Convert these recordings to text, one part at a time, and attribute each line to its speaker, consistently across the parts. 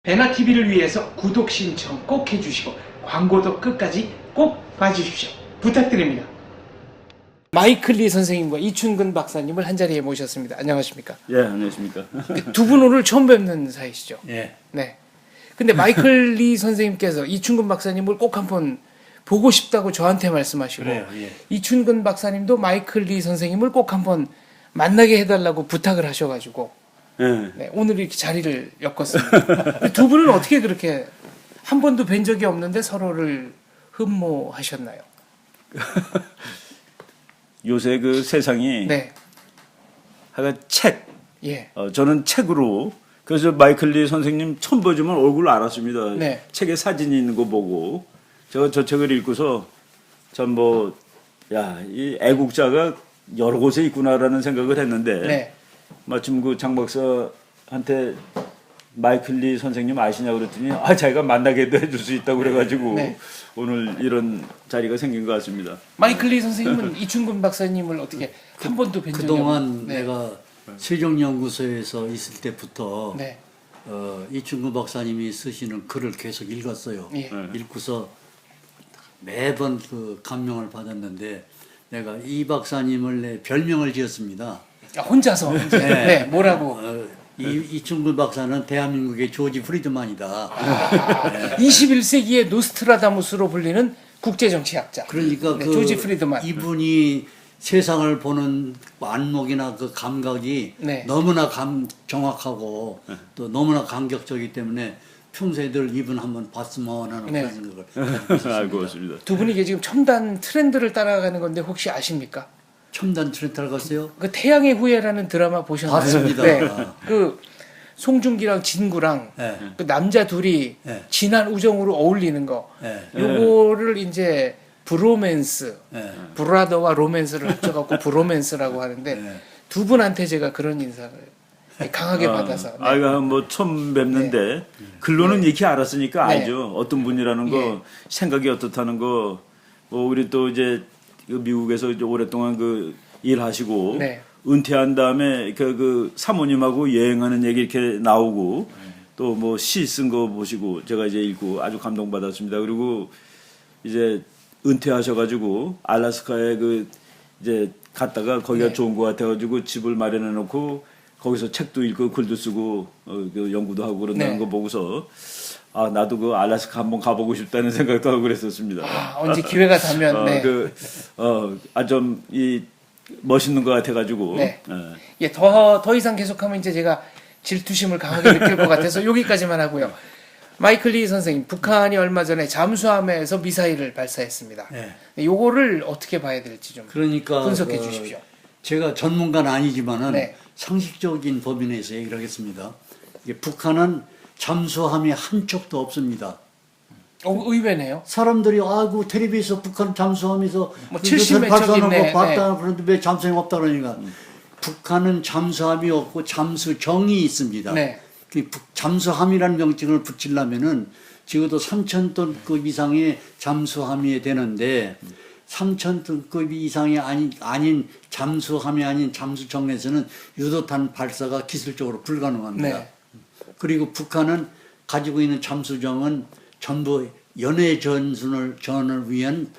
Speaker 1: 배나TV를 위해서 구독 신청 꼭 해주시고 광고도 끝까지 꼭 봐주십시오. 부탁드립니다. 마이클 리 선생님과 이춘근 박사님을 한자리에 모셨습니다. 안녕하십니까?
Speaker 2: 예, 안녕하십니까?
Speaker 1: 두 분 오늘 처음 뵙는 사이시죠?
Speaker 2: 예.
Speaker 1: 네. 근데 마이클 리 선생님께서 이춘근 박사님을 꼭 한번 보고 싶다고 저한테 말씀하시고,
Speaker 2: 그래요, 예.
Speaker 1: 이춘근 박사님도 마이클 리 선생님을 꼭 한번 만나게 해달라고 부탁을 하셔가지고,
Speaker 2: 예.
Speaker 1: 네, 오늘 이렇게 자리를 엮었습니다. 두 분은 어떻게 그렇게 한 번도 뵌 적이 없는데 서로를 흠모하셨나요?
Speaker 2: 요새 그 세상이
Speaker 1: 네,
Speaker 2: 하여간 책,
Speaker 1: 예,
Speaker 2: 저는 책으로 그래서 마이클 리 선생님 처음 보지만 얼굴 알았습니다.
Speaker 1: 네.
Speaker 2: 책에 사진이 있는 거 보고 제가 저 책을 읽고서 전 이 애국자가 여러 곳에 있구나라는 생각을 했는데
Speaker 1: 네,
Speaker 2: 마침 그 장 박사한테 마이클 리 선생님 아시냐고 그랬더니 자기가 만나게도 해줄 수 있다고 그래가지고
Speaker 1: 네.
Speaker 2: 오늘 이런 자리가 생긴 것 같습니다.
Speaker 1: 마이클 리 선생님은 이춘근 박사님을 어떻게 한 번도 뵌 적이
Speaker 3: 그동안
Speaker 1: 없는? 네.
Speaker 3: 내가 세종연구소에서 있을 때부터
Speaker 1: 네,
Speaker 3: 이춘근 박사님이 쓰시는 글을 계속 읽었어요.
Speaker 1: 예.
Speaker 3: 읽고서 매번 그 감명을 받았는데 내가 이 박사님을 내 별명을 지었습니다.
Speaker 1: 혼자서 이제,
Speaker 3: 네.
Speaker 1: 네, 뭐라고?
Speaker 3: 이춘근 박사는 대한민국의 조지 프리드만이다.
Speaker 1: 21세기의 노스트라다무스로 불리는 국제정치학자.
Speaker 3: 그러니까
Speaker 1: 네,
Speaker 3: 그
Speaker 1: 조지 프리드만.
Speaker 3: 이분이 세상을 보는 안목이나 그 감각이
Speaker 1: 네.
Speaker 3: 너무나 정확하고 또 너무나 감격적이기 때문에 평소에 늘 이분 한번 봤으면 하는
Speaker 1: 네.
Speaker 3: 그런 생각을
Speaker 2: 알고 있습니다.
Speaker 1: 두 분이 이게 지금 첨단 트렌드를 따라가는 건데 혹시 아십니까?
Speaker 3: 첨단 트렌드를 갔어요?
Speaker 1: 그 태양의 후예라는 드라마 보셨나요?
Speaker 3: 봤습니다.
Speaker 1: 네. 그 송중기랑 진구랑
Speaker 3: 네.
Speaker 1: 그 남자 둘이
Speaker 3: 네.
Speaker 1: 진한 우정으로 어울리는 거.
Speaker 3: 네.
Speaker 1: 요거를 이제 브로맨스,
Speaker 3: 네.
Speaker 1: 브라더와 로맨스를 합쳐갖고 브로맨스라고 하는데
Speaker 3: 네.
Speaker 1: 두 분한테 제가 그런 인상을 강하게 받아서. 네.
Speaker 2: 뭐 처음 뵙는데 글로는 익히 알았으니까
Speaker 1: 네.
Speaker 2: 알죠. 어떤 분이라는 거,
Speaker 1: 예.
Speaker 2: 생각이 어떻다는 거. 우리 또 이제 그 미국에서 이제 오랫동안 그 일하시고
Speaker 1: 네.
Speaker 2: 은퇴한 다음에 그 사모님하고 여행하는 얘기 이렇게 나오고 또 뭐 시 쓴 거 보시고 제가 이제 읽고 아주 감동받았습니다. 그리고 이제 은퇴하셔가지고 알래스카에 그 이제 갔다가 거기가
Speaker 1: 네.
Speaker 2: 좋은 것 같아가지고 집을 마련해 놓고 거기서 책도 읽고 글도 쓰고 그 연구도 하고 그런다는
Speaker 1: 네.
Speaker 2: 거 보고서 나도 그 알래스카 한번 가보고 싶다는 생각도 하고 그랬었습니다.
Speaker 1: 언제 기회가 되면. 네.
Speaker 2: 좀 이 멋있는 것 같아가지고.
Speaker 1: 네. 예, 더 이상 계속하면 이제 제가 질투심을 강하게 느낄 것 같아서 여기까지만 하고요. 마이클 리 선생님, 북한이 얼마 전에 잠수함에서 미사일을 발사했습니다.
Speaker 3: 네.
Speaker 1: 요거를 어떻게 봐야 될지 좀
Speaker 3: 그러니까
Speaker 1: 분석해
Speaker 3: 그
Speaker 1: 주십시오.
Speaker 3: 제가 전문가는 아니지만은
Speaker 1: 네.
Speaker 3: 상식적인 법에 대해서 얘기를 하겠습니다. 이게 북한은 잠수함이 한 척도 없습니다.
Speaker 1: 의외네요.
Speaker 3: 사람들이 아이고 텔레비에서 북한 잠수함에서
Speaker 1: 뭐 70몇 척
Speaker 3: 발사하는
Speaker 1: 있네.
Speaker 3: 거 봤다 그런데 왜 잠수함이 없다 그러니까 북한은 잠수함이 없고 잠수정이 있습니다.
Speaker 1: 네.
Speaker 3: 그 잠수함이라는 명칭을 붙이려면은 적어도 3,000톤급 이상의 잠수함이 되는데 3,000톤급 이상이 아닌 잠수함이 아닌 잠수정에서는 유도탄 발사가 기술적으로 불가능합니다.
Speaker 1: 네.
Speaker 3: 그리고 북한은 가지고 있는 잠수정은 전부 연애 전을 위한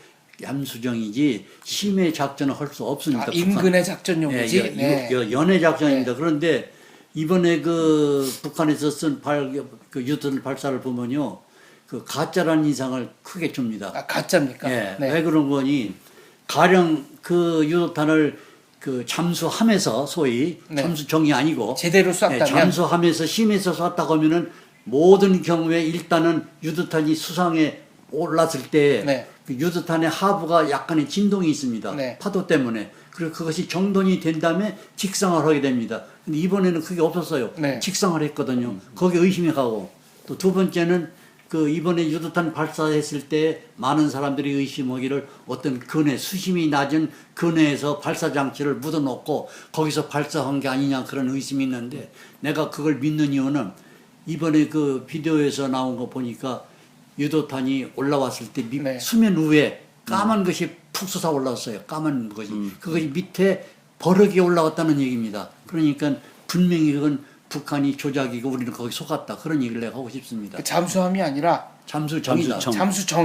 Speaker 3: 잠수정이지 심해 작전을 할 수 없습니다.
Speaker 1: 인근의 작전용이지.
Speaker 3: 예,
Speaker 1: 네.
Speaker 3: 연애 작전입니다. 그런데 이번에 그 북한에서 쓴 그 유도탄 발사를 보면요, 그 가짜라는 인상을 크게 줍니다.
Speaker 1: 가짜입니까?
Speaker 3: 예,
Speaker 1: 네.
Speaker 3: 왜 그런 거니? 가령 그 유도탄을 그 잠수함에서 소위
Speaker 1: 네.
Speaker 3: 잠수정이 아니고
Speaker 1: 제대로 쐈다면
Speaker 3: 잠수함에서 심해서 쐈다고 하면은 모든 경우에 일단은 유도탄이 수상에 올랐을 때
Speaker 1: 네.
Speaker 3: 그 유도탄의 하부가 약간의 진동이 있습니다.
Speaker 1: 네.
Speaker 3: 파도 때문에. 그리고 그것이 정돈이 된 다음에 직상을 하게 됩니다. 근데 이번에는 그게 없었어요.
Speaker 1: 네.
Speaker 3: 직상을 했거든요. 거기에 의심이 가고. 또 두 번째는 그 이번에 유도탄 발사했을 때 많은 사람들이 의심하기를 어떤 근해, 수심이 낮은 근해에서 발사 장치를 묻어놓고 거기서 발사한 게 아니냐 그런 의심이 있는데 내가 그걸 믿는 이유는 이번에 그 비디오에서 나온 거 보니까 유도탄이 올라왔을 때
Speaker 1: 네.
Speaker 3: 수면 위에 까만 것이 푹 솟아 올라왔어요. 까만 것이. 그것이 밑에 버럭이 올라왔다는 얘기입니다. 그러니까 분명히 그건 북한이 조작이고 우리는 거기 속았다. 그런 얘기를 내가 하고 싶습니다.
Speaker 1: 그 잠수함이 아니라
Speaker 3: 잠수정이다.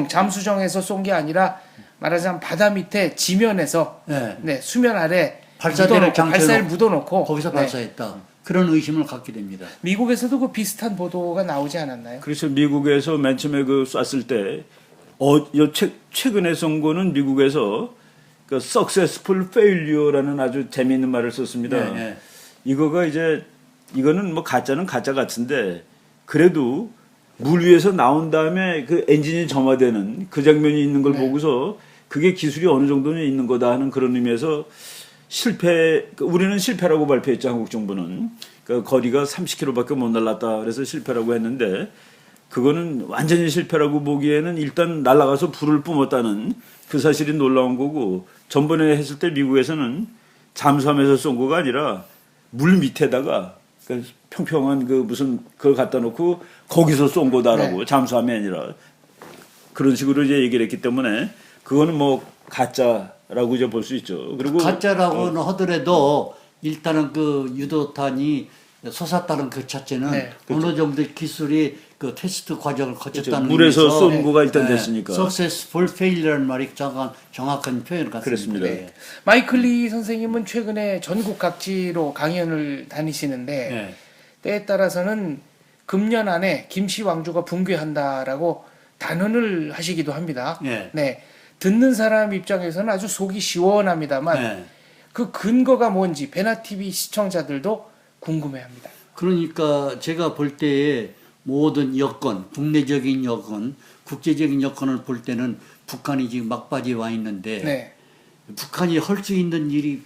Speaker 1: 잠수정에서 쏜 게 아니라 말하자면 바다 밑에 지면에서
Speaker 3: 네.
Speaker 1: 네, 수면 아래
Speaker 3: 발사대를
Speaker 1: 발사를 묻어놓고
Speaker 3: 거기서
Speaker 1: 네.
Speaker 3: 발사했다. 그런 의심을 갖게 됩니다.
Speaker 1: 미국에서도 그 비슷한 보도가 나오지 않았나요?
Speaker 2: 그래서 미국에서 맨 처음에 그 쐈을 때, 최근에 쏜 거는 미국에서 그 successful failure라는 아주 재미있는 말을 썼습니다.
Speaker 3: 네, 네.
Speaker 2: 이거는 뭐 가짜는 가짜 같은데, 그래도 물 위에서 나온 다음에 그 엔진이 점화되는 그 장면이 있는 걸
Speaker 1: 네.
Speaker 2: 보고서 그게 기술이 어느 정도는 있는 거다 하는 그런 의미에서 우리는 실패라고 발표했죠, 한국 정부는. 그 거리가 30km밖에 못 날랐다. 그래서 실패라고 했는데, 그거는 완전히 실패라고 보기에는 일단 날아가서 불을 뿜었다는 그 사실이 놀라운 거고, 전번에 했을 때 미국에서는 잠수함에서 쏜 거가 아니라 물 밑에다가 그 평평한 그걸 갖다 놓고 거기서 쏜 거다라고,
Speaker 1: 네.
Speaker 2: 잠수함이 아니라. 그런 식으로 이제 얘기를 했기 때문에 그거는 뭐 가짜라고 이제 볼 수 있죠. 그리고
Speaker 3: 가짜라고는 하더라도 일단은 그 유도탄이 솟았다는 그 자체는
Speaker 1: 네.
Speaker 3: 어느 정도 기술이 그 테스트 과정을 거쳤다는
Speaker 2: 그렇죠. 물에서
Speaker 3: 의미에서
Speaker 2: 쏜 거가 일단 됐으니까.
Speaker 3: successful failure라는 말이 정확한 표현 같습니다.
Speaker 2: 그렇습니다.
Speaker 3: 네.
Speaker 1: 마이클 리 선생님은 최근에 전국 각지로 강연을 다니시는데
Speaker 3: 네.
Speaker 1: 때에 따라서는 금년 안에 김씨 왕조가 붕괴한다라고 단언을 하시기도 합니다.
Speaker 3: 네.
Speaker 1: 듣는 사람 입장에서는 아주 속이 시원합니다만
Speaker 3: 네.
Speaker 1: 그 근거가 뭔지 베나TV 시청자들도 궁금해합니다.
Speaker 3: 그러니까 제가 볼 때에 모든 여건, 국내적인 여건, 국제적인 여건을 볼 때는 북한이 지금 막바지에 와 있는데
Speaker 1: 네.
Speaker 3: 북한이 할 수 있는 일이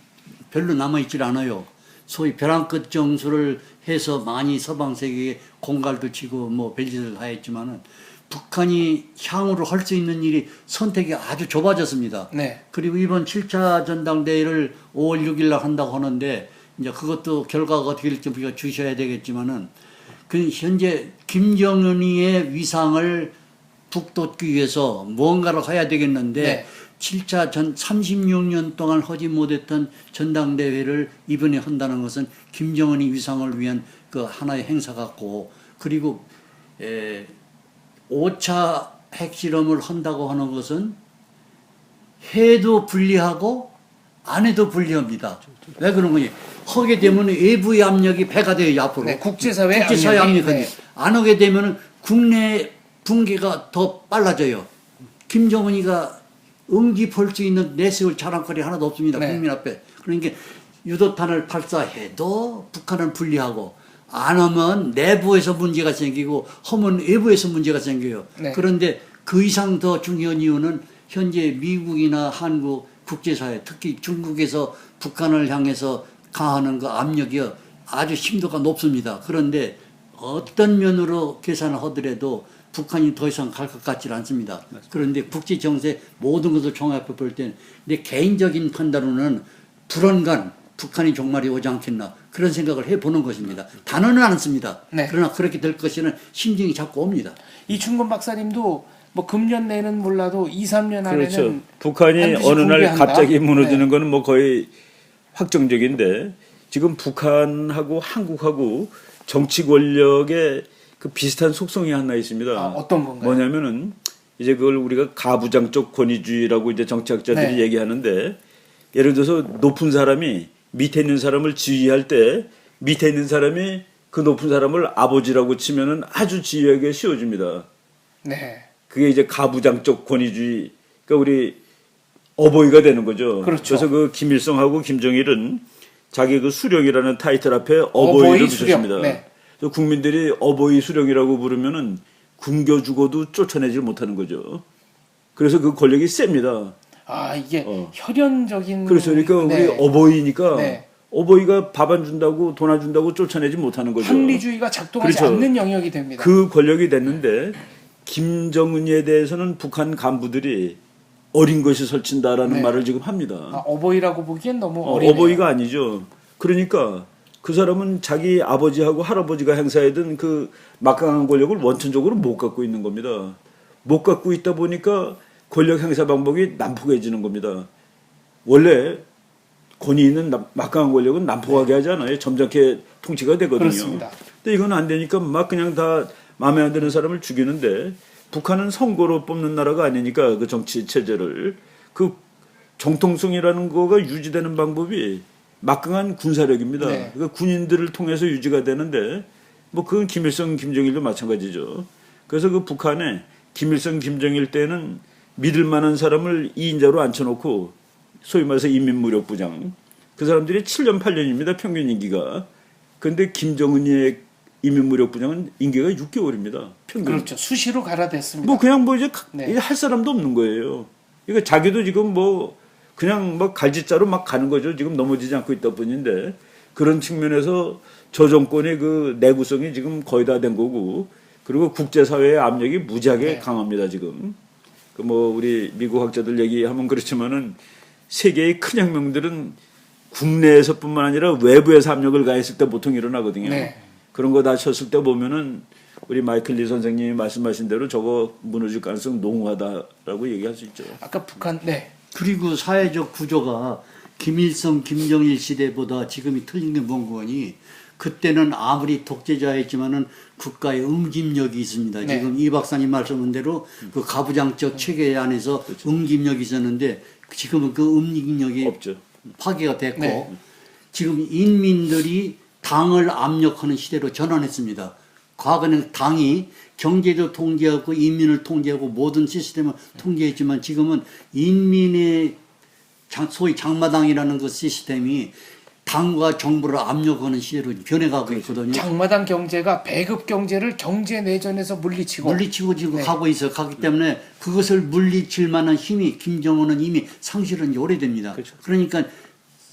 Speaker 3: 별로 남아있질 않아요. 소위 벼랑 끝 정수를 해서 많이 서방 세계에 공갈도 치고 뭐 별짓을 하였지만은 북한이 향후로 할 수 있는 일이 선택이 아주 좁아졌습니다.
Speaker 1: 네.
Speaker 3: 그리고 이번 7차 전당대회를 5월 6일 날 한다고 하는데 이제 그것도 결과가 어떻게 될지 우리가 주셔야 되겠지만은 그 현재 김정은이의 위상을 북돋기 위해서 뭔가를 해야 되겠는데
Speaker 1: 네.
Speaker 3: 7차 36년 동안 하지 못했던 전당대회를 이번에 한다는 것은 김정은이 위상을 위한 그 하나의 행사 같고, 그리고 5차 핵실험을 한다고 하는 것은 해도 불리하고 안 해도 불리합니다. 왜 그런 거니? 하게 되면 외부의 압력이 배가 돼요, 앞으로.
Speaker 1: 네, 국제사회
Speaker 3: 압력이.
Speaker 1: 네.
Speaker 3: 안 하게 되면 국내 붕괴가 더 빨라져요. 김정은이가 응집할 수 있는 내세울 자랑거리 하나도 없습니다.
Speaker 1: 네.
Speaker 3: 국민 앞에. 그러니까 유도탄을 발사해도 북한은 불리하고, 안 하면 내부에서 문제가 생기고 하면 외부에서 문제가 생겨요.
Speaker 1: 네.
Speaker 3: 그런데 그 이상 더 중요한 이유는 현재 미국이나 한국, 국제사회, 특히 중국에서 북한을 향해서 가하는 그 압력이 아주 심도가 높습니다. 그런데 어떤 면으로 계산을 하더라도 북한이 더 이상 갈 것 같지 않습니다. 그런데 국제 정세 모든 것을 종합해 볼 때는 내 개인적인 판단으로는 불언간 북한이 종말이 오지 않겠나 그런 생각을 해보는 것입니다. 단언은 않습니다.
Speaker 1: 네.
Speaker 3: 그러나 그렇게 될 것이라는 심정이 자꾸 옵니다.
Speaker 1: 이충건 박사님도 뭐 금년 내는 몰라도 2, 3년 안에는
Speaker 2: 그렇죠. 북한이
Speaker 1: 반드시
Speaker 2: 어느 날
Speaker 1: 붕괴한다.
Speaker 2: 갑자기 무너지는
Speaker 1: 네.
Speaker 2: 거는 뭐 거의 확정적인데, 지금 북한하고 한국하고 정치 권력의 그 비슷한 속성이 하나 있습니다.
Speaker 1: 아, 어떤 건가요?
Speaker 2: 뭐냐면은 이제 그걸 우리가 가부장적 권위주의라고 이제 정치학자들이
Speaker 1: 네.
Speaker 2: 얘기하는데, 예를 들어서 높은 사람이 밑에 있는 사람을 지휘할 때 밑에 있는 사람이 그 높은 사람을 아버지라고 치면은 아주 지휘하기가 쉬워집니다.
Speaker 1: 네.
Speaker 2: 그게 이제 가부장적 권위주의, 그러니까 우리 어버이가 되는 거죠.
Speaker 1: 그렇죠.
Speaker 2: 그래서 그 김일성하고 김정일은 자기 그 수령이라는 타이틀 앞에
Speaker 1: 어버이
Speaker 2: 어버이를
Speaker 1: 수령.
Speaker 2: 붙였습니다.
Speaker 1: 네.
Speaker 2: 그래서 국민들이 어버이 수령이라고 부르면은 굶겨 죽어도 쫓아내질 못하는 거죠. 그래서 그 권력이 셉니다.
Speaker 1: 아, 이게 혈연적인.
Speaker 2: 그래서 그러니까
Speaker 1: 네.
Speaker 2: 우리 어버이니까
Speaker 1: 네.
Speaker 2: 어버이가 밥 안 준다고 돈 안 준다고 쫓아내지 못하는 거죠.
Speaker 1: 합리주의가 작동하지
Speaker 2: 그렇죠.
Speaker 1: 않는 영역이 됩니다.
Speaker 2: 그 권력이 됐는데 김정은에 대해서는 북한 간부들이 어린 것이 설친다라는
Speaker 1: 네.
Speaker 2: 말을 지금 합니다.
Speaker 1: 아, 어버이라고 보기엔 너무 어리네요.
Speaker 2: 어버이가 아니죠. 그러니까 그 사람은 자기 아버지하고 할아버지가 행사하던 그 막강한 권력을 원천적으로 못 갖고 있는 겁니다. 못 갖고 있다 보니까 권력 행사 방법이 난폭해지는 겁니다. 원래 권위 있는 막강한 권력은 난폭하게 하잖아요. 점잖게 통치가 되거든요.
Speaker 1: 그렇습니다.
Speaker 2: 근데 이건 안 되니까 막 그냥 다 마음에 안 드는 사람을 죽이는데 북한은 선거로 뽑는 나라가 아니니까 그 정치 체제를 그 정통성이라는 거가 유지되는 방법이 막강한 군사력입니다.
Speaker 1: 네.
Speaker 2: 그러니까 군인들을 통해서 유지가 되는데 뭐 그건 김일성, 김정일도 마찬가지죠. 그래서 그 북한에 김일성, 김정일 때는 믿을 만한 사람을 2인자로 앉혀놓고 소위 말해서 인민무력부장 그 사람들이 7년, 8년입니다. 평균 임기가. 그런데 김정은의 인민무력부장은 임기가 6개월입니다. 평균.
Speaker 1: 그렇죠. 수시로 갈아댔습니다.
Speaker 2: 뭐 그냥 뭐 이제
Speaker 1: 네.
Speaker 2: 할 사람도 없는 거예요. 그러니까 자기도 지금 뭐 그냥 막 갈짓자로 막 가는 거죠. 지금 넘어지지 않고 있다 뿐인데 그런 측면에서 저 정권의 그 내구성이 지금 거의 다 된 거고 그리고 국제사회의 압력이 무지하게
Speaker 1: 네.
Speaker 2: 강합니다. 지금. 그 뭐 우리 미국 학자들 얘기하면 그렇지만은 세계의 큰 혁명들은 국내에서뿐만 아니라 외부에서 압력을 가했을 때 보통 일어나거든요.
Speaker 1: 네.
Speaker 2: 그런 거 다 쳤을 때 보면은 우리 마이클 리 선생님이 말씀하신 대로 저거 무너질 가능성 농후하다라고 얘기할 수 있죠.
Speaker 1: 아까 북한 네.
Speaker 3: 그리고 사회적 구조가 김일성, 김정일 시대보다 지금이 틀린 게 뭔거니 그때는 아무리 독재자였지만은 국가의 응집력이 있습니다.
Speaker 1: 네.
Speaker 3: 지금 이 박사님 말씀한 대로 그 가부장적 체계 안에서 응집력이 있었는데 지금은 그 응집력이
Speaker 2: 없죠.
Speaker 3: 파괴가 됐고
Speaker 1: 네.
Speaker 3: 지금 인민들이 당을 압력하는 시대로 전환했습니다. 과거는 당이 경제도 통제하고 인민을 통제하고 모든 시스템을 통제했지만 지금은 인민의 소위 장마당이라는 그 시스템이 당과 정부를 압력하는 시대로 변해가고 있거든요.
Speaker 1: 장마당 경제가 배급 경제를 경제 내전에서 물리치고
Speaker 3: 지금
Speaker 1: 네.
Speaker 3: 가고 있어요. 가기 때문에 그것을 물리칠 만한 힘이 김정은은 이미 상실은 오래됩니다.
Speaker 2: 그렇죠.
Speaker 3: 그러니까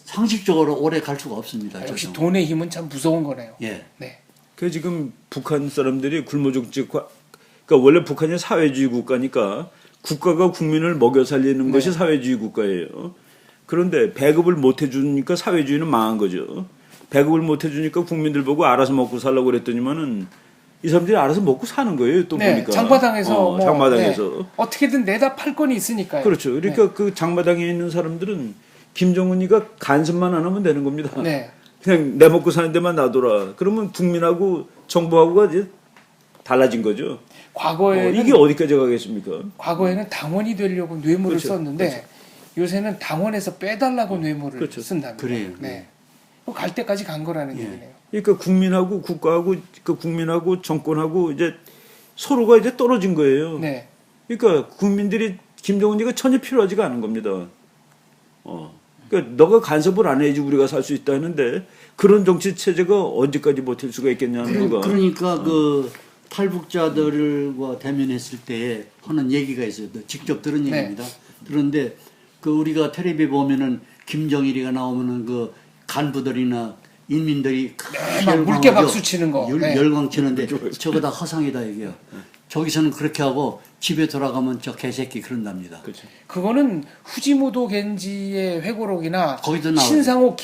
Speaker 3: 상식적으로 오래 갈 수가 없습니다.
Speaker 1: 역시
Speaker 3: 저는.
Speaker 1: 돈의 힘은 참 무서운 거네요.
Speaker 3: 예.
Speaker 1: 네.
Speaker 2: 그 지금 북한 사람들이 굶어 죽지 그러니까 원래 북한이 사회주의 국가니까 국가가 국민을 먹여 살리는
Speaker 1: 네.
Speaker 2: 것이 사회주의 국가예요. 그런데 배급을 못 해주니까 사회주의는 망한 거죠. 배급을 못 해주니까 국민들 보고 알아서 먹고 살라고 그랬더니만은 이 사람들이 알아서 먹고 사는 거예요. 또
Speaker 1: 네,
Speaker 2: 보니까
Speaker 1: 장마당에서 뭐,
Speaker 2: 장마당에서
Speaker 1: 네. 어떻게든 내다 팔 건이 있으니까요.
Speaker 2: 그렇죠. 그러니까 그 장마당에 있는 사람들은 김정은이가 간섭만 안 하면 되는 겁니다.
Speaker 1: 네.
Speaker 2: 그냥 내 먹고 사는 데만 놔둬라. 그러면 국민하고 정부하고가 이제 달라진 거죠.
Speaker 1: 과거에는
Speaker 2: 이게 어디까지 가겠습니까?
Speaker 1: 과거에는 당원이 되려고 뇌물을
Speaker 2: 그렇죠.
Speaker 1: 썼는데 요새는 당원에서 빼달라고 뇌물을
Speaker 2: 그렇죠.
Speaker 1: 쓴답니다.
Speaker 3: 그래요.
Speaker 1: 네. 갈 때까지 간 거라는
Speaker 3: 예.
Speaker 1: 얘기네요.
Speaker 2: 그러니까 국민하고 국가하고 그 국민하고 정권하고 이제 서로가 이제 떨어진 거예요.
Speaker 1: 네.
Speaker 2: 그러니까 국민들이 김정은이가 전혀 필요하지가 않은 겁니다. 그러니까 너가 간섭을 안 해야지 우리가 살 수 있다 하는데 그런 정치 체제가 언제까지 버틸 수가 있겠냐는 거가.
Speaker 3: 그러니까 그 탈북자들과 대면했을 때 하는 얘기가 있어요. 직접 들은
Speaker 1: 네.
Speaker 3: 얘기입니다. 그런데 그 우리가 텔레비에 보면은 김정일이가 나오면은 그 간부들이나 인민들이
Speaker 1: 막 물개 박수 치는 거. 네.
Speaker 3: 열광 치는데 저거 다 허상이다 이게요. 저기서는 그렇게 하고 집에 돌아가면 저 개새끼 그런답니다.
Speaker 2: 그렇죠.
Speaker 1: 그거는 후지무도 겐지의 회고록이나
Speaker 3: 거기도 나오죠.
Speaker 1: 신상호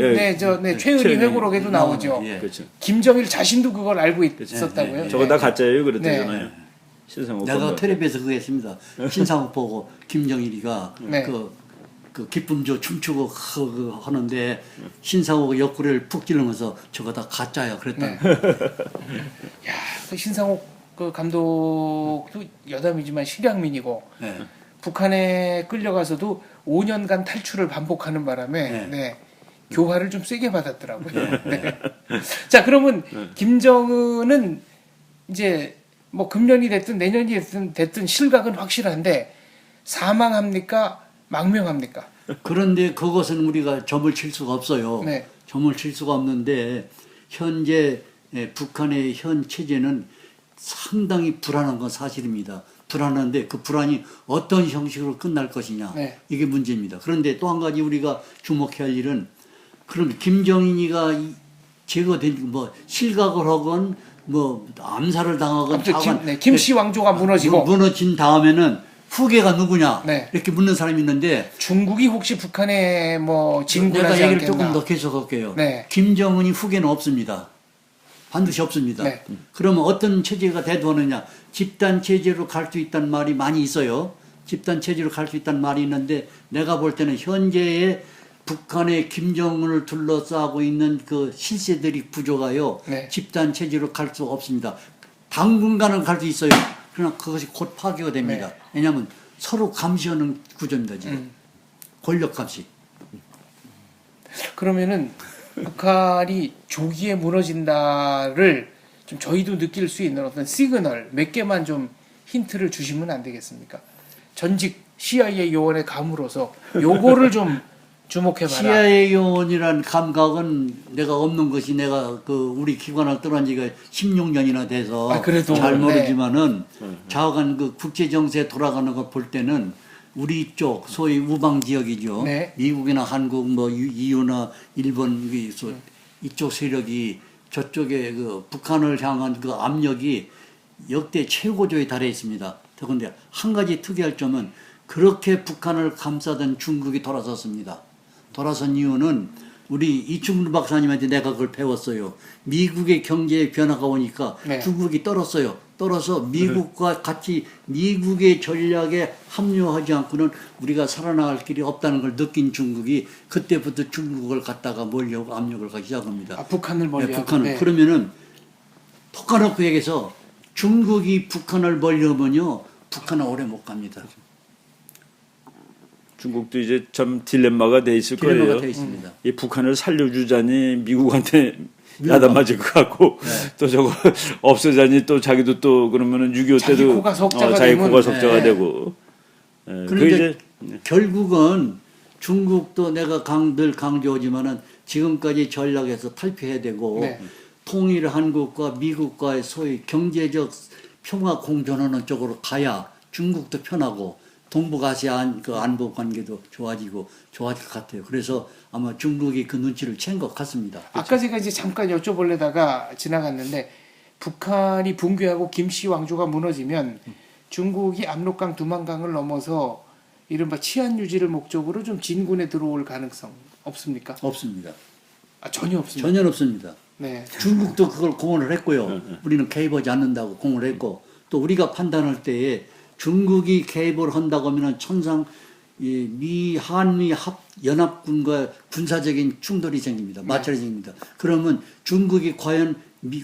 Speaker 2: 예,
Speaker 1: 최은희
Speaker 2: 최은희
Speaker 1: 회고록에도 나오죠.
Speaker 3: 예.
Speaker 2: 그렇죠.
Speaker 1: 김정일 자신도 그걸 알고 있었다고요.
Speaker 3: 예.
Speaker 2: 저거 다 가짜예요, 그랬대잖아요.
Speaker 1: 네.
Speaker 2: 신상호
Speaker 3: 내가
Speaker 2: 건너.
Speaker 3: 텔레비에서 그거 했습니다. 신상욱 보고 김정일이가
Speaker 1: 네.
Speaker 3: 그 기쁨조 춤추고 그 하는데 신상욱 옆구리를 푹 찔르면서 저거 다 가짜야 그랬다.
Speaker 1: 네. 야, 그 신상옥 그 감독도 여담이지만 실향민이고
Speaker 3: 네.
Speaker 1: 북한에 끌려가서도 5년간 탈출을 반복하는 바람에
Speaker 3: 네.
Speaker 1: 네, 교화를 좀 세게 받았더라고요. 네. 자, 그러면 김정은은 이제 뭐 금년이 됐든 내년이 됐든 실각은 확실한데 사망합니까? 망명합니까?
Speaker 3: 그런데 그것은 우리가 점을 칠 수가 없어요.
Speaker 1: 네.
Speaker 3: 점을 칠 수가 없는데 현재 북한의 현 체제는 상당히 불안한 건 사실입니다. 불안한데 그 불안이 어떤 형식으로 끝날 것이냐
Speaker 1: 네.
Speaker 3: 이게 문제입니다. 그런데 또 한 가지 우리가 주목해야 할 일은 그럼 김정인이가 제거된 뭐 실각을 하건 뭐 암살을 당하건
Speaker 1: 김씨 왕조가 무너지고
Speaker 3: 무너진 다음에는 후계가 누구냐
Speaker 1: 네.
Speaker 3: 이렇게 묻는 사람이 있는데
Speaker 1: 중국이 혹시 북한에 뭐
Speaker 3: 내가
Speaker 1: 진군하지
Speaker 3: 얘기를
Speaker 1: 않겠나?
Speaker 3: 조금 더 계속할게요.
Speaker 1: 네.
Speaker 3: 김정은이 후계는 없습니다. 반드시 없습니다.
Speaker 1: 네.
Speaker 3: 그러면 어떤 체제가 대두하느냐? 집단 체제로 갈 수 있다는 말이 많이 있어요. 집단 체제로 갈 수 있다는 말이 있는데 내가 볼 때는 현재의 북한의 김정은을 둘러싸고 있는 그 실세들이 구조가요.
Speaker 1: 네.
Speaker 3: 집단 체제로 갈 수 없습니다. 당분간은 갈 수 있어요. 그러나 그것이 곧 파괴가 됩니다.
Speaker 1: 네.
Speaker 3: 왜냐하면 서로 감시하는 구조입니다. 지금. 권력 감시.
Speaker 1: 그러면은 북한이 조기에 무너진다를 좀 저희도 느낄 수 있는 어떤 시그널 몇 개만 좀 힌트를 주시면 안 되겠습니까? 전직 CIA 요원의 감으로서 요거를 좀 주목해봐라.
Speaker 3: CIA 요원이란 감각은 내가 없는 것이 내가 그 우리 기관을 떠난 지가 16년이나 돼서
Speaker 1: 아, 그래도,
Speaker 3: 잘 모르지만은
Speaker 2: 네.
Speaker 3: 자간 그 국제 정세 돌아가는 걸 볼 때는 우리 쪽 소위 우방 지역이죠.
Speaker 1: 네.
Speaker 3: 미국이나 한국 뭐 EU나 일본 이쪽 세력이 저쪽에 그 북한을 향한 그 압력이 역대 최고조에 달해 있습니다. 그런데 한 가지 특이할 점은 그렇게 북한을 감싸던 중국이 돌아섰습니다. 돌아선 이유는 우리 이충근 박사님한테 내가 그걸 배웠어요. 미국의 경제의 변화가 오니까
Speaker 1: 네.
Speaker 3: 중국이 떨었어요. 떨어서 미국과 같이 미국의 전략에 합류하지 않고는 우리가 살아나갈 길이 없다는 걸 느낀 중국이 그때부터 중국을 갖다가 몰려고 압력을 가기 시작합니다.
Speaker 1: 아, 북한을 멀리
Speaker 3: 네,
Speaker 1: 하고.
Speaker 3: 북한은.
Speaker 1: 네.
Speaker 3: 그러면은 톡까놓고 얘기해서 중국이 북한을 멀려면요 북한은 오래 못 갑니다.
Speaker 2: 중국도 이제 참 딜레마가 돼 있을
Speaker 3: 딜레마가
Speaker 2: 거예요.
Speaker 3: 돼 있습니다.
Speaker 2: 이 북한을 살려주자니 미국한테 야단 맞을 것 같고 또 저거 없애자니 또 자기도 또 그러면은 6.25
Speaker 1: 자기
Speaker 2: 때도
Speaker 1: 코가 석자가
Speaker 2: 자기
Speaker 1: 되면,
Speaker 2: 코가 석자가
Speaker 1: 네.
Speaker 2: 되고 그
Speaker 3: 그런데
Speaker 2: 이제
Speaker 3: 결국은 중국도 내가 늘 강조하지만은 지금까지 전략에서 탈피해야 되고
Speaker 1: 네.
Speaker 3: 통일 한국과 미국과의 소위 경제적 평화 공존하는 쪽으로 가야 중국도 편하고 동북아시아 그 안보 관계도 좋아질 것 같아요. 그래서 아마 중국이 그 눈치를 챈 것 같습니다.
Speaker 1: 아까 제가 이제 잠깐 여쭤보려다가 지나갔는데 북한이 붕괴하고 김씨 왕조가 무너지면 중국이 압록강 두만강을 넘어서 이른바 치안 유지를 목적으로 좀 진군에 들어올 가능성 없습니까?
Speaker 3: 없습니다.
Speaker 1: 아, 전혀 없습니다.
Speaker 3: 전혀 없습니다.
Speaker 1: 네.
Speaker 3: 중국도 그걸 공언을 했고요. 우리는 개입하지 않는다고 공언을 했고 또 우리가 판단할 때에 중국이 개입을 한다고 하면 천상 한미 연합군과 군사적인 충돌이 생깁니다. 마찰이 생깁니다. 그러면 중국이 과연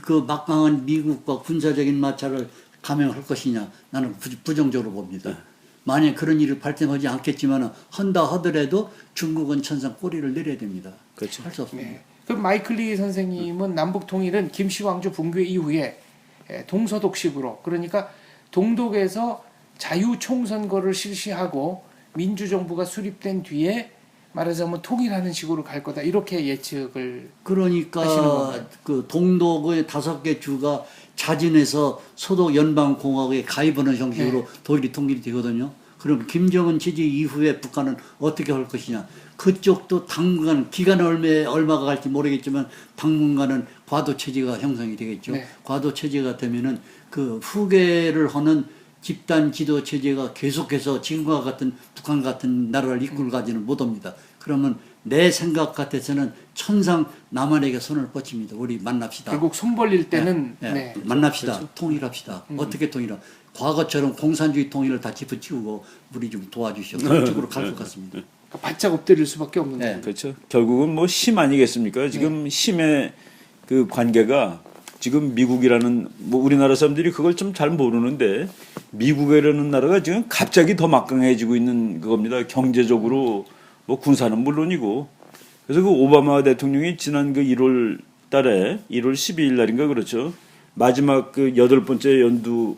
Speaker 3: 그 막강한 미국과 군사적인 마찰을 감행할 것이냐 나는 부정적으로 봅니다. 만약 그런 일이 발생하지 않겠지만 한다 하더라도 중국은 천상 꼬리를 내려야 됩니다.
Speaker 2: 그렇죠.
Speaker 3: 할 수 없습니다.
Speaker 1: 네. 그럼 마이클 리 선생님은 남북 통일은 김씨 왕조 붕괴 이후에 동서독식으로 그러니까 동독에서 자유 총선거를 실시하고 민주정부가 수립된 뒤에 말하자면 통일하는 식으로 갈 거다 이렇게 예측을 하시는
Speaker 3: 그러니까
Speaker 1: 건가요?
Speaker 3: 그 동독의 5개 주가 자진해서 소독 연방공화국에 가입하는 형식으로 독일이 통일이 되거든요. 그럼 김정은 지지 이후에 북한은 어떻게 할 것이냐? 그쪽도 당분간 기간은 얼마가 갈지 모르겠지만 당분간은 과도 체제가 형성이 되겠죠.
Speaker 1: 네.
Speaker 3: 과도 체제가 되면은 그 후계를 하는 집단 지도 체제가 계속해서 지금과 같은 북한 같은 나라를 이끌 가지는 못합니다. 그러면 내 생각 같아서는 천상 남한에게 손을 뻗칩니다. 우리 만납시다.
Speaker 1: 결국 손 벌릴 때는
Speaker 3: 네,
Speaker 1: 네.
Speaker 3: 만납시다. 통일합시다. 어떻게 통일하? 과거처럼 공산주의 통일을 다 짚어치우고 우리 좀 도와주시오. 그쪽으로 갈 것 같습니다.
Speaker 1: 바짝 엎드릴 수밖에 없는
Speaker 3: 네.
Speaker 1: 거예요.
Speaker 2: 그렇죠. 결국은 뭐 힘 아니겠습니까? 지금 힘의 그 관계가 지금 미국이라는 뭐 우리나라 사람들이 그걸 좀 잘 모르는데 미국이라는 나라가 지금 갑자기 더 막강해지고 있는 그겁니다. 경제적으로 뭐 군사는 물론이고 그래서 그 오바마 대통령이 지난 그 1월 달에 1월 12일 날인가 그렇죠. 마지막 그 8번째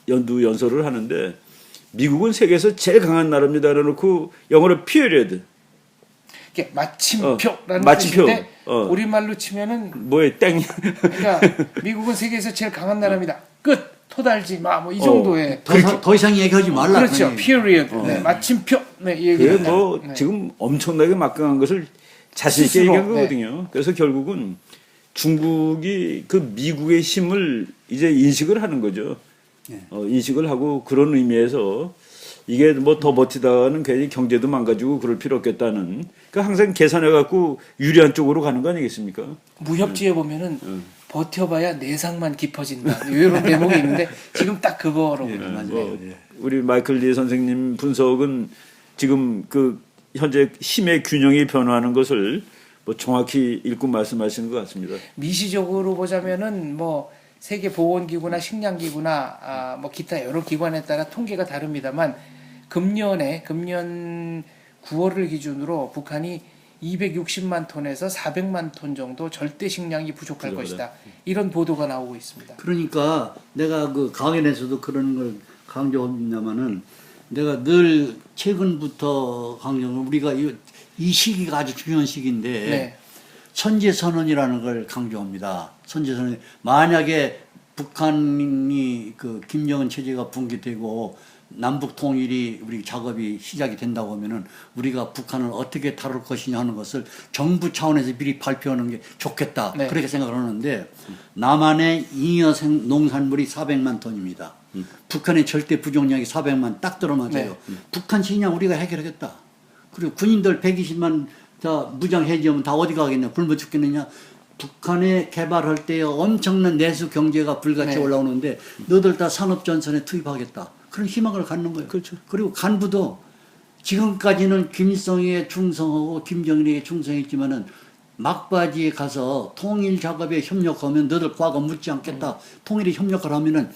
Speaker 2: 연두 연설을 하는데 미국은 세계에서 제일 강한 나라입니다. 그래놓고 영어로 period.
Speaker 1: 이게 마침표라는
Speaker 2: 마침표.
Speaker 1: 뜻인데 우리말로 치면은
Speaker 2: 뭐에 땡.
Speaker 1: 그러니까 미국은 세계에서 제일 강한 나라입니다. 끝. 토달지 마. 뭐 이 정도의
Speaker 3: 더 이상 얘기하지 말라.
Speaker 1: 그렇죠.
Speaker 3: 그러니.
Speaker 1: period. 네, 마침표. 네, 이
Speaker 2: 그게
Speaker 1: 얘기를
Speaker 2: 뭐
Speaker 1: 네.
Speaker 2: 지금 엄청나게 막강한 것을 자신 있게
Speaker 1: 스스로,
Speaker 2: 얘기한 거거든요. 그래서 결국은 중국이 그 미국의 힘을 이제 인식을 하는 거죠. 인식을 하고 그런 의미에서 이게 뭐 더 버티다가는 괜히 경제도 망가지고 그럴 필요 없겠다는 그 항상 계산해 갖고 유리한 쪽으로 가는 거 아니겠습니까?
Speaker 1: 무협지에 보면은 버텨봐야 내상만 깊어진다. 이런 대목이 있는데 지금 딱 그거로
Speaker 3: 맞아요.
Speaker 2: 뭐 우리 마이클 리 선생님 분석은 지금 그 현재 힘의 균형이 변화하는 것을 뭐 정확히 읽고 말씀하시는 것 같습니다.
Speaker 1: 미시적으로 보자면은 뭐 세계 보건기구나 식량기구나 뭐 기타 여러 기관에 따라 통계가 다릅니다만 금년 9월을 기준으로 북한이 260만 톤에서 400만 톤 정도 절대 식량이 부족할 것이다. 이런 보도가 나오고 있습니다.
Speaker 3: 그러니까 내가 그 강연에서도 그런 걸 강조합니다마는 내가 늘 최근부터 강조를 우리가 이 시기가 아주 중요한 시기인데
Speaker 1: 네.
Speaker 3: 선제선언이라는 걸 강조합니다. 선제선언. 만약에 북한이 그 김정은 체제가 붕괴되고 남북 통일이 우리 작업이 시작이 된다고 하면은 우리가 북한을 어떻게 다룰 것이냐 하는 것을 정부 차원에서 미리 발표하는 게 좋겠다.
Speaker 1: 네.
Speaker 3: 그렇게 생각을 하는데 남한의 잉여 농산물이 400만 톤입니다. 북한의 절대 부족량이 400만 딱 들어맞아요.
Speaker 1: 네.
Speaker 3: 북한 식량 우리가 해결하겠다. 그리고 군인들 120만 다 무장 해제하면 다 어디 가겠냐? 굶어 죽겠느냐? 북한에 개발할 때 엄청난 내수 경제가 불같이
Speaker 1: 네.
Speaker 3: 올라오는데 너들 다 산업전선에 투입하겠다. 그런 희망을 갖는 거예요.
Speaker 2: 그렇죠.
Speaker 3: 그리고 간부도 지금까지는 김일성에 충성하고 김정일에게 충성했지만은 막바지에 가서 통일 작업에 협력하면 너들 과거 묻지 않겠다. 통일에 협력을 하면은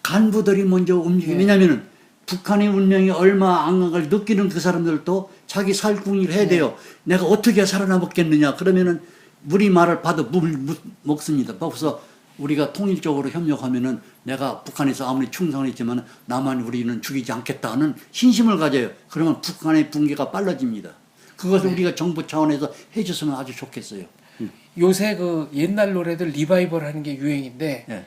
Speaker 3: 간부들이 먼저 움직여. 왜냐면은 북한의 운명이 얼마 안 간 걸 느끼는 그 사람들도 자기 살궁리를 해야 돼요. 내가 어떻게 살아남았겠느냐. 그러면은 우리 말을 받아 먹습니다. 그래서 우리가 통일적으로 협력하면은 내가 북한에서 아무리 충성을 했지만 남한 우리는 죽이지 않겠다는 신심을 가져요. 그러면 북한의 붕괴가 빨라집니다. 그것을 우리가 정부 차원에서 해줬으면 아주 좋겠어요.
Speaker 1: 요새 그 옛날 노래들 리바이벌 하는 게 유행인데
Speaker 3: 예.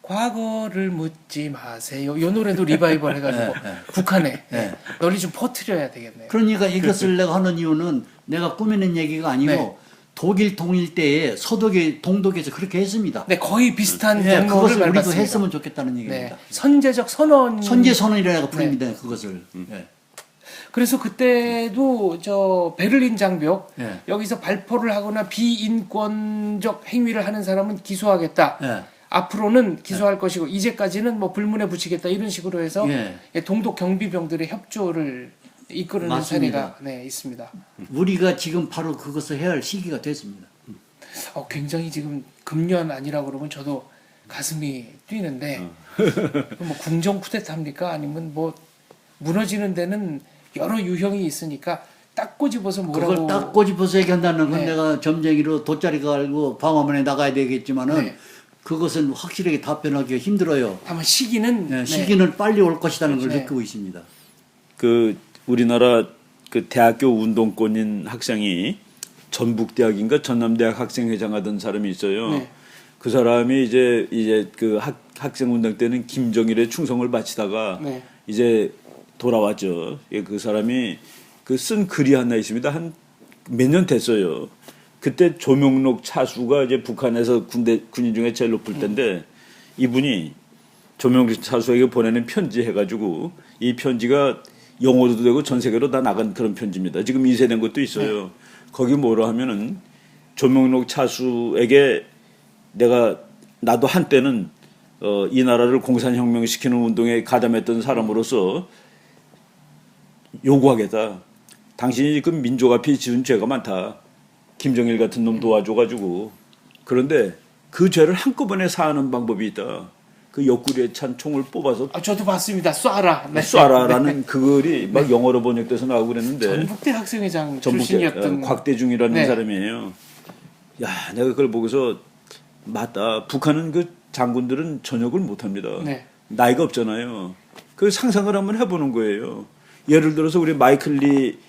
Speaker 1: 과거를 묻지 마세요. 이 노래도 리바이벌 해가지고 북한에 널리 좀 퍼뜨려야 되겠네요.
Speaker 3: 그러니까 이것을 내가 하는 이유는 내가 꾸미는 얘기가 아니고
Speaker 1: 네.
Speaker 3: 독일 통일 때에 동독에서 그렇게 했습니다.
Speaker 1: 네, 거의 비슷한
Speaker 3: 네,
Speaker 1: 경로를
Speaker 3: 그것을 우리도
Speaker 1: 밟았습니다.
Speaker 3: 했으면 좋겠다는
Speaker 1: 네,
Speaker 3: 얘기입니다.
Speaker 1: 선제적 선언.
Speaker 3: 선제선언이라고 부릅니다. 그것을. 예.
Speaker 1: 그래서 그때도 저 베를린 장벽
Speaker 3: 네.
Speaker 1: 여기서 발포를 하거나 비인권적 행위를 하는 사람은 기소하겠다.
Speaker 3: 예.
Speaker 1: 앞으로는 기소할 것이고 이제까지는 뭐 불문에 붙이겠다 이런 식으로 해서
Speaker 3: 예.
Speaker 1: 동독 경비병들의 협조를 이끌어낸
Speaker 3: 맞습니다.
Speaker 1: 사례가 있습니다.
Speaker 3: 우리가 지금 바로 그것을 해야 할 시기가 됐습니다.
Speaker 1: 굉장히 지금 금년 아니라고 그러면 저도 가슴이 뛰는데 뭐 궁정 쿠데타입니까? 아니면 뭐 무너지는 데는 여러 유형이 있으니까 딱 꼬집어서 뭐라고
Speaker 3: 그걸 딱 꼬집어서 얘기한다는 건
Speaker 1: 네.
Speaker 3: 내가 점쟁이로 돗자리 갈고 방화문에 나가야 되겠지만은
Speaker 1: 네.
Speaker 3: 그것은 확실하게 답변하기가 힘들어요.
Speaker 1: 다만 시기는
Speaker 3: 네, 시기는 빨리 올 것이라는 걸
Speaker 1: 네.
Speaker 3: 느끼고 있습니다.
Speaker 2: 그 우리나라 그 대학교 운동권인 학생이 전북대학인가 전남대학 학생회장 하던 사람이 있어요.
Speaker 1: 네.
Speaker 2: 그 사람이 이제 그 학생 운동 때는 김정일의 충성을 바치다가
Speaker 1: 네.
Speaker 2: 이제 돌아왔죠. 예, 그 사람이 그 쓴 글이 하나 있습니다. 한 몇 년 됐어요. 그때 조명록 차수가 이제 북한에서 군인 중에 제일 높을 때인데 이분이 조명록 차수에게 보내는 편지 해가지고 이 편지가 영어로도 되고 전 세계로 다 나간 그런 편지입니다. 지금 이세된 것도 있어요. 거기 뭐라 하면은 조명록 차수에게 나도 한때는 이 나라를 공산혁명시키는 운동에 가담했던 사람으로서 요구하겠다. 당신이 지금 민족 앞에 지은 죄가 많다. 김정일 같은 놈 도와줘가지고. 그런데 그 죄를 한꺼번에 사하는 방법이 있다. 그 옆구리에 찬 총을 뽑아서
Speaker 1: 저도 봤습니다. 쏴라. 네.
Speaker 2: 쏴라라는 그 글이 막 영어로 번역돼서 나오고 그랬는데
Speaker 1: 전북대 학생회장
Speaker 2: 전북대
Speaker 1: 출신이었던
Speaker 2: 곽대중이라는
Speaker 1: 네.
Speaker 2: 사람이에요. 야, 내가 그걸 보고서 맞다. 북한은 그 장군들은 전역을 못합니다.
Speaker 1: 네.
Speaker 2: 나이가 없잖아요. 그 상상을 한번 해보는 거예요. 예를 들어서 우리 마이클 리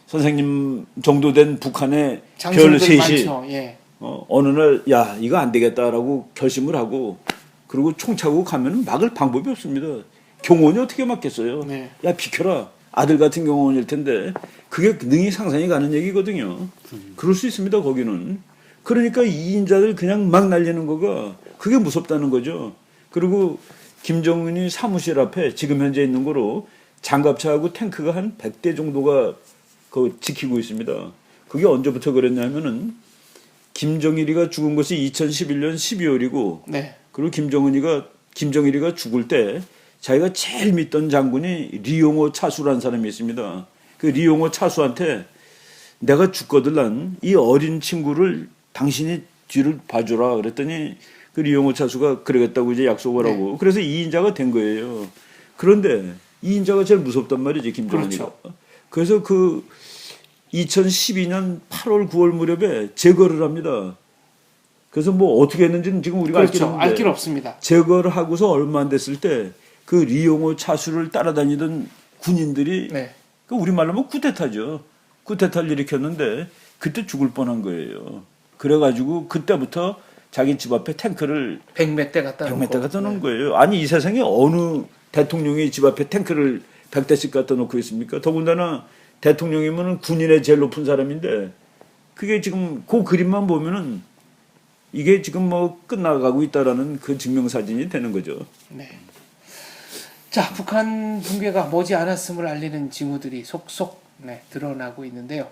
Speaker 2: 선생님 정도 된 북한의 별
Speaker 1: 장성들
Speaker 2: 셋이
Speaker 1: 많죠. 예.
Speaker 2: 어느 날 야 이거 안 되겠다라고 결심을 하고 그리고 총 차고 가면 막을 방법이 없습니다. 경호원이 어떻게 막겠어요?
Speaker 1: 네.
Speaker 2: 야 비켜라. 아들 같은 경호원일 텐데 그게 능히 상상이 가는 얘기거든요. 그럴 수 있습니다. 거기는. 그러니까 이인자들 그냥 막 날리는 거가 그게 무섭다는 거죠. 그리고 김정은이 사무실 앞에 지금 현재 있는 거로 장갑차하고 탱크가 한 100대 정도가 그 지키고 있습니다. 그게 언제부터 그랬냐면은 김정일이가 죽은 것이 2011년 12월이고
Speaker 1: 네.
Speaker 2: 그리고 김정일이가 죽을 때 자기가 제일 믿던 장군이 리용호 차수라는 사람이 있습니다. 그 리용호 차수한테 내가 죽거들란 이 어린 친구를 당신이 뒤를 봐주라 그랬더니 그 리용호 차수가 그러겠다고 이제 약속을 하고 그래서 2인자가 된 거예요. 그런데 2인자가 제일 무섭단 말이지 김정은이가.
Speaker 1: 그렇죠.
Speaker 2: 그래서 그 2012년 8월 9월 무렵에 제거를 합니다. 그래서 뭐 어떻게 했는지는 지금 우리가
Speaker 1: 그렇죠. 알 길 없습니다.
Speaker 2: 제거를 하고서 얼마 안 됐을 때 그 리용호 차수를 따라다니던 군인들이
Speaker 1: 네.
Speaker 2: 그 우리말로 뭐 쿠데타죠. 쿠데타를 일으켰는데 그때 죽을 뻔한 거예요. 그래가지고 그때부터 자기 집 앞에 탱크를
Speaker 1: 100몇 대 갖다 놓고.
Speaker 2: 100m 갖다 놓은 거예요. 아니 이 세상에 어느 대통령이 집 앞에 탱크를 100대씩 갖다 놓고 있습니까? 더군다나 대통령이면 군인의 제일 높은 사람인데 그게 지금 그 그림만 보면은 이게 지금 뭐 끝나가고 있다라는 그 증명사진이 되는 거죠.
Speaker 1: 네. 자, 북한 붕괴가 머지 않았음을 알리는 징후들이 속속 드러나고 있는데요.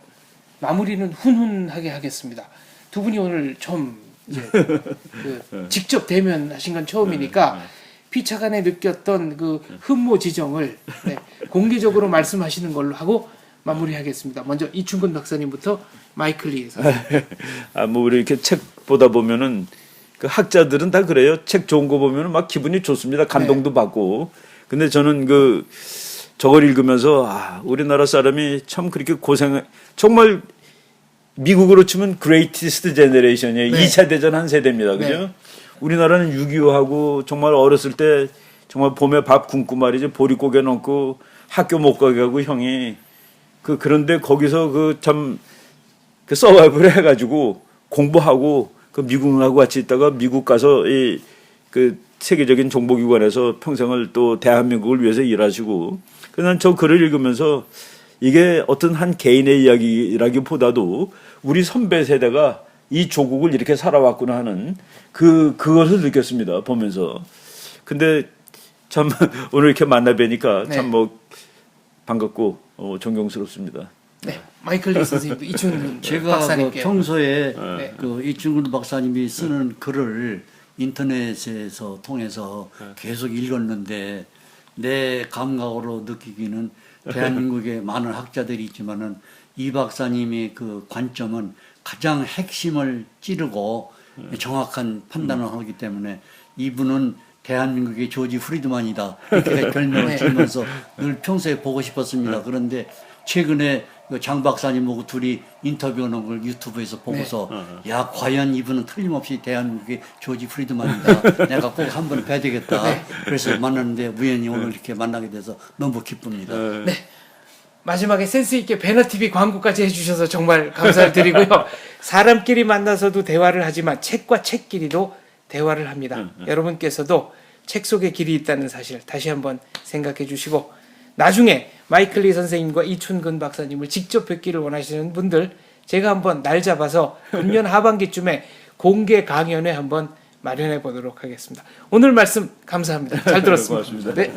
Speaker 1: 마무리는 훈훈하게 하겠습니다. 두 분이 오늘 처음 이제 직접 대면하신 건 처음이니까 피차간에 느꼈던 그 흠모 지정을 공개적으로 말씀하시는 걸로 하고 마무리하겠습니다. 먼저 이충근 박사님부터 마이클 리 선생님.
Speaker 2: 뭐 우리 이렇게 책 보다 보면은 그 학자들은 다 그래요. 책 좋은 거 보면은 막 기분이 좋습니다. 감동도 받고. 근데 저는 그 저걸 읽으면서 우리나라 사람이 참 그렇게 정말 미국으로 치면 greatest generation이에요. 2차 대전 한 세대입니다. 그죠? 우리나라는 6.25하고 정말 어렸을 때 정말 봄에 밥 굶고 말이죠. 보릿고개 넣고 학교 못 가게 하고 형이 그런데 거기서 그 서바이벌 해가지고 공부하고 그 미국하고 같이 있다가 미국 가서 그 세계적인 정보기관에서 평생을 또 대한민국을 위해서 일하시고 그래서 저 글을 읽으면서 이게 어떤 한 개인의 이야기라기보다도 우리 선배 세대가 이 조국을 이렇게 살아왔구나 하는 그것을 느꼈습니다. 보면서. 근데 참 오늘 이렇게 만나 뵈니까 참 뭐 반갑고 존경스럽습니다.
Speaker 1: 네, 마이클 리 선생님도 이충근
Speaker 3: 제가
Speaker 1: 박사님께
Speaker 3: 평소에 그 이충근 박사님이 쓰는 글을 인터넷에서 통해서 계속 읽었는데 내 감각으로 느끼기는 대한민국에 많은 학자들이 있지만은 이 박사님의 그 관점은 가장 핵심을 찌르고 정확한 판단을 하기 때문에 이분은 대한민국의 조지 프리드만이다 이렇게 별명을 주면서 늘 평소에 보고 싶었습니다. 그런데 최근에 장 박사님하고 둘이 인터뷰하는 걸 유튜브에서 보고서 야 과연 이분은 틀림없이 대한민국의 조지 프리드만이다. 내가 꼭 한번 뵈야 되겠다. 그래서 만났는데 우연히 오늘 이렇게 만나게 돼서 너무 기쁩니다.
Speaker 1: 네. 마지막에 센스 있게 배너TV 광고까지 해주셔서 정말 감사를 드리고요. 사람끼리 만나서도 대화를 하지만 책과 책끼리도 대화를 합니다. 여러분께서도 책 속에 길이 있다는 사실 다시 한번 생각해 주시고 나중에 마이클 리 선생님과 이춘근 박사님을 직접 뵙기를 원하시는 분들 제가 한번 날 잡아서 금년 하반기쯤에 공개 강연회 한번 마련해 보도록 하겠습니다. 오늘 말씀 감사합니다. 잘 들었습니다.
Speaker 2: 고맙습니다.
Speaker 1: 네.